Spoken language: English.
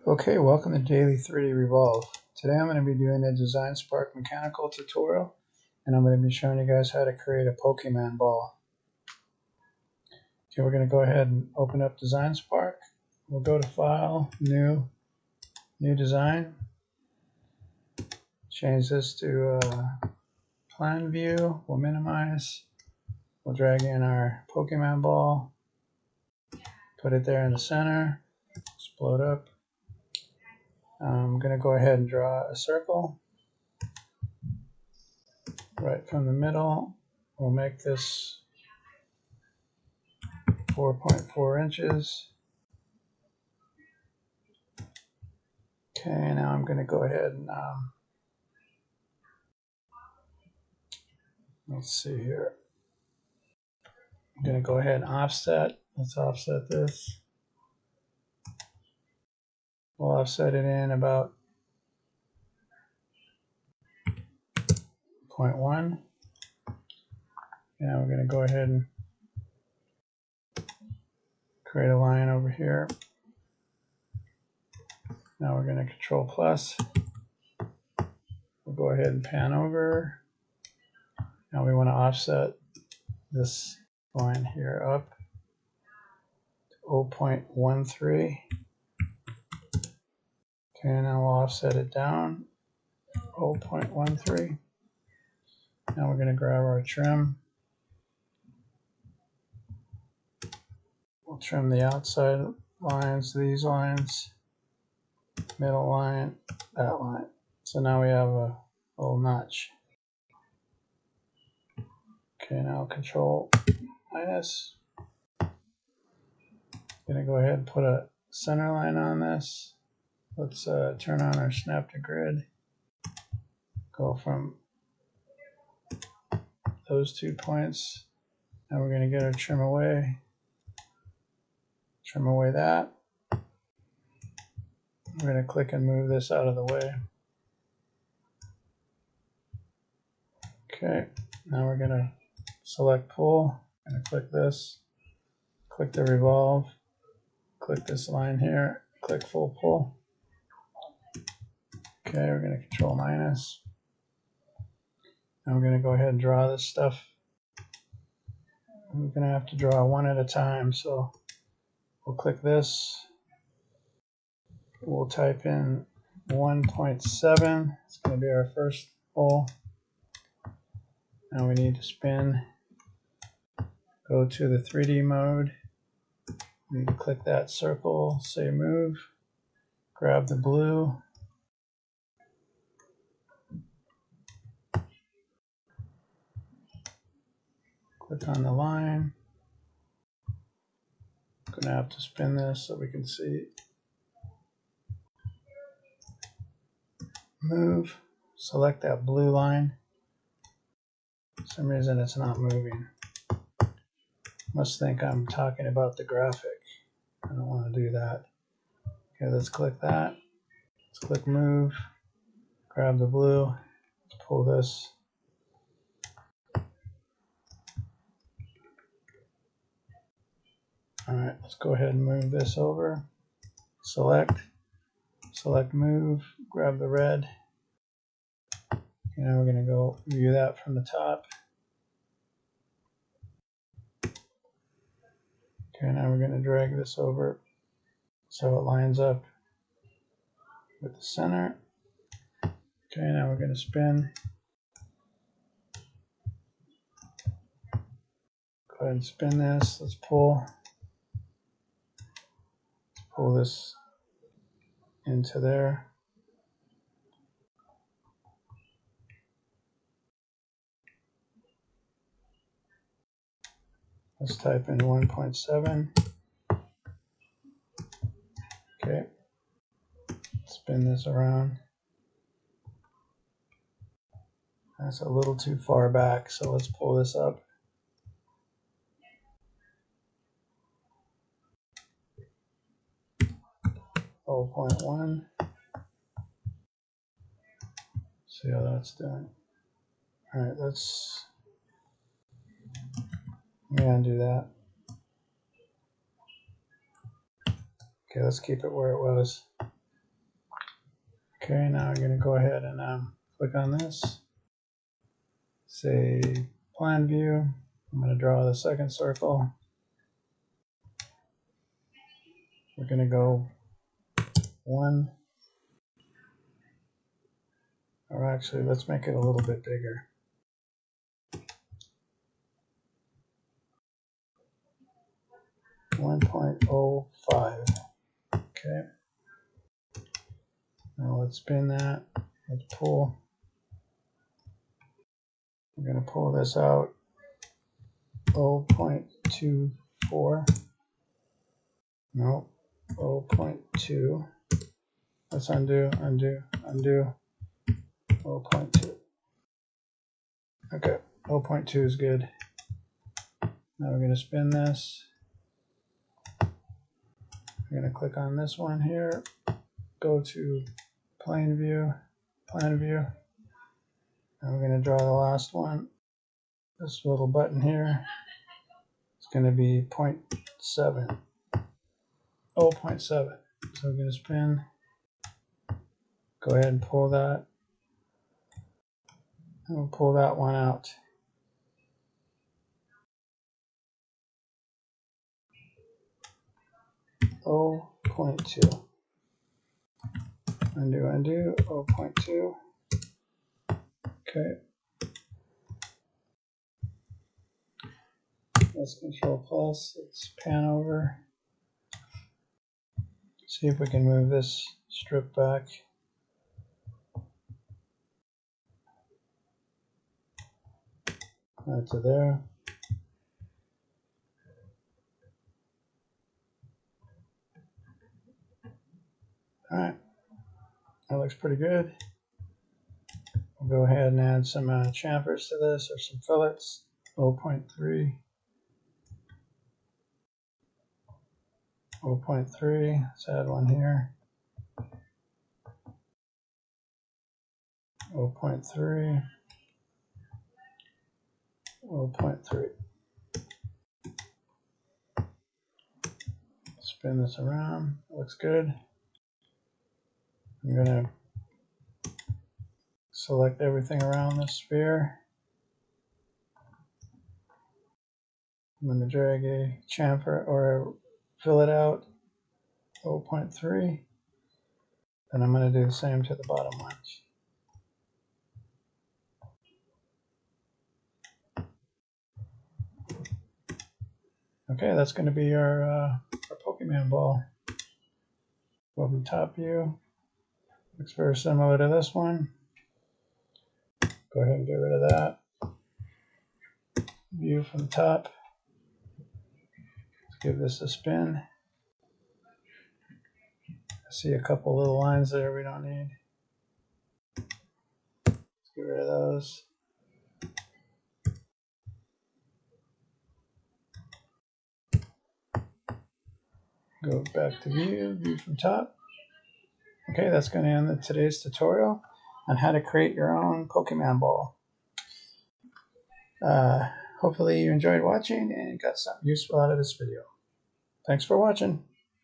Okay, welcome to Daily 3D Revolve. Today I'm going to be doing a Design Spark mechanical tutorial, and I'm going to be showing you guys how to create a Pokemon ball. Okay, we're going to go ahead and open up Design Spark. We'll go to File, New Design. Change this to Plan View. We'll minimize. We'll drag in our Pokemon ball. Put it there in the center. Explode up. I'm going to go ahead and draw a circle right from the middle. We'll make this 4.4 inches. Okay, now I'm going to go ahead and let's see here. I'm going to go ahead and offset. Let's offset this. We'll offset it in about 0.1. Now we're going to go ahead and create a line over here. Now we're going to Control plus. We'll go ahead and pan over. Now we want to offset this line here up to 0.13. Okay, now we'll offset it down 0.13. Now we're going to grab our trim. We'll trim the outside lines, these lines, middle line, that line. So now we have a little notch. Okay, now Control minus. Going to go ahead and put a center line on this. Let's turn on our snap to grid. Go from those 2 points. Now we're going to get our trim away. Trim away that. We're going to click and move this out of the way. Okay, now we're going to select pull. I'm going to click this. Click the revolve. Click this line here. Click full pull. Okay, we're going to Control minus. Now we're going to go ahead and draw this stuff. We're going to have to draw one at a time, so we'll click this. We'll type in 1.7. It's going to be our first pull. Now we need to spin. Go to the 3D mode. We need to click that circle, say move. Grab the blue. Click on the line. I'm going to have to spin this so we can see. Move. Select that blue line. For some reason it's not moving. Must think I'm talking about the graphic. I don't want to do that. Okay, let's click that. Let's click move. Grab the blue. Let's pull this. Alright, let's go ahead and move this over. Select move, grab the red. Okay, now we're going to go view that from the top. Okay, now we're going to drag this over so it lines up with the center. Okay, now we're going to spin. Go ahead and spin this. Let's pull. Pull this into there. Let's type in 1.7. Okay. Spin this around. That's a little too far back, so let's pull this up. Oh, 0.1. See how that's doing. Alright, let me undo that. Okay, let's keep it where it was. Okay, now I'm going to go ahead and click on this. Say plan view. I'm going to draw the second circle. We're going to go 1. Or actually, let's make it a little bit bigger. .05. Okay. Now let's spin that. Let's pull. We're going to pull this out 0.24. No, 0.2. Let's undo, undo, undo. 0.2. Okay, 0.2 is good. Now we're going to spin this. We're going to click on this one here. Go to plane view, plan view. And we're going to draw the last one. This little button here. It's going to be 0.7. 0.7. So we're going to spin. Go ahead and pull that. And we'll pull that one out. .2. Undo, undo, 0.2. Okay. Let's control plus. Let's pan over. See if we can move this strip back. Right to there. Alright. That looks pretty good. We'll go ahead and add some chamfers to this, or some fillets. 0.3. 0.3. Let's add one here. 0.3. 0.3. Spin this around. Looks good. I'm going to select everything around this sphere. I'm going to drag a chamfer or fill it out. 0.3. Then I'm going to do the same to the bottom ones. Okay, that's going to be our Pokemon ball. Go from top view. Looks very similar to this one. Go ahead and get rid of that. View from the top. Let's give this a spin. I see a couple little lines there we don't need. Let's get rid of those. Go back to view from top. Okay, that's going to end today's tutorial on how to create your own Pokemon ball. Hopefully you enjoyed watching and got something useful out of this video. Thanks for watching.